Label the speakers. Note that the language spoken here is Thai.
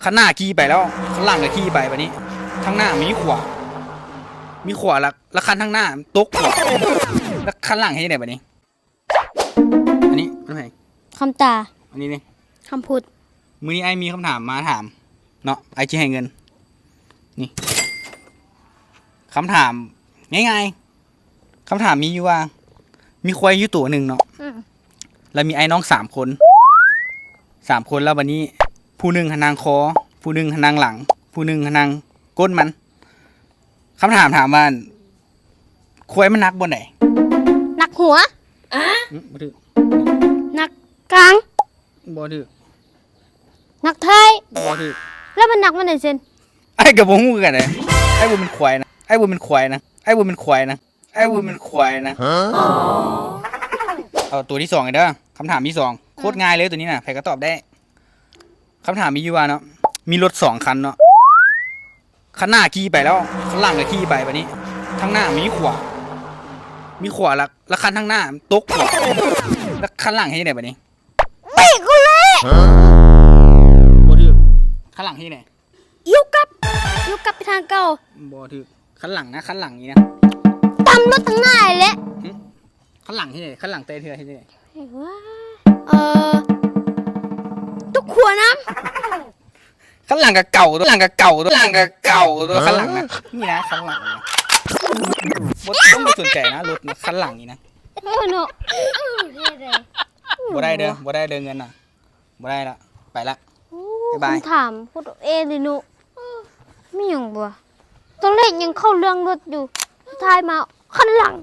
Speaker 1: ข้างหน้าขี่ไปแล้วข้างหลังก็ขี่ไปแบบนี้ข้างหน้ามีขวาแล้วคันข้างหน้าตกขวาแล้วคันหลังให้ไหนแบบนี้อันนี้ไม่ใช่
Speaker 2: คำตา
Speaker 1: อันนี้นี่
Speaker 2: คำพูด
Speaker 1: มื้อนี้ไอ้มีคำถามมาถามเนาะไอ้จะให้เงินนี่คำถามง่ายๆคำถามมีอยู่ว่า มีควายอยู่ตัวหนึ่งเนาะแล้วมีไอ้น้อง3 คนแล้ววันนี้ผู้หนึ่งหันนางคอผู้หนึ่งหันนางหลังผู้หนึ่งหันนางก้นมันคำถามถามว่าควายมันนักบนไหน
Speaker 2: นักหัว
Speaker 1: บ่ถือ
Speaker 2: นักกลาง
Speaker 1: บ่ถือ
Speaker 2: นักไทย
Speaker 1: บ่ถือ
Speaker 2: แล้วมันนักมันไหนเซน
Speaker 1: ไอ้กับบ่ฮู้กันเลยไอ้บ่เป็นควายนะไอ้บ่เป็นควายนะไอ้บ่เป็นควายนะไอ้บ่เป็นควายนะเอาตัวที่2กันเด้อคำถามที่2โคตรง่ายเลยตัวนี้น่ะใครก็ตอบได้คำถามมีอยู่ว่าเนาะมีรถ2 คันเนาะข้างหน้าขี่ไปแล้วข้างหลังก็ขี่ไปแบบนี้ข้างหน้ามีขวาแล้วคันข้างหน้าตกขวาแล้วคันหลังให้ไหนแบบนี้
Speaker 2: ปีกกูเลย
Speaker 1: บ่ถือคันหลังให้ไหน
Speaker 2: ยุกกับไปทางเก่า
Speaker 1: บ่ถือคันหลังนะคันหลังนี่นะ
Speaker 2: ตำรถตั้งหน้าแหละ
Speaker 1: คันหลังให้ไหนคันหลังเตะเถื่อให้ไหน
Speaker 2: ไอ้ว่าตุกขัวน้
Speaker 1: ข้างหลังกับเก่าตัวข้างหลังกับเก่าตัวข้างหลังนะนี่นะข้างหลังนะบ่ต้องไปสนใจนะรถนะข้างหลังนี่นะ
Speaker 2: ำเนาะ
Speaker 1: บ่ได้เด้อเงินน่ะบ่ได้ละไปละ บ๊ายบาย
Speaker 2: คำถามพูดเองเลยหนูไม่ยังบ่ตอนแรกยังเข้าเรื่องรถอยู่สุดท้ายมาขั้นหลัง